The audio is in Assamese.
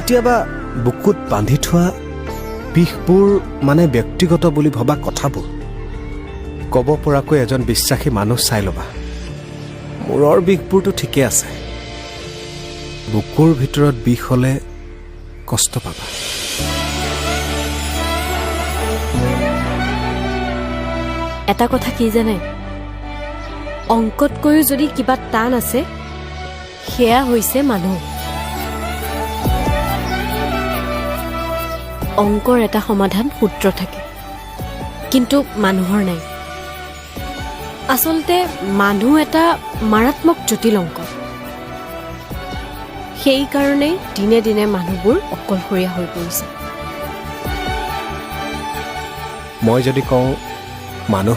কেতিয়াবা বুকুত বান্ধি থোৱা বিষবোৰ মানে ব্যক্তিগত বুলি ভবা কথাবোৰ ক'ব পৰাকৈ এজন বিশ্বাসী মানুহ চাই ল'বা। মূৰৰ বিষবোৰতো ঠিকে আছে, বুকুৰ ভিতৰত বিষ হ'লে কষ্ট পাবা। এটা কথা কি জানে, অংকতকৈও যদি কিবা টান আছে সেয়া হৈছে মানুহ। অংকৰ এটা সমাধান সূত্ৰ থাকে, কিন্তু মানুহৰ নাই। আচলতে মানুহ এটা মাৰাত্মক জটিল অংক। সেইকাৰণেই দিনে দিনে মানুহবোৰ অকলশৰীয়া হৈ পৰিছে। মই যদি কওঁ মানুহ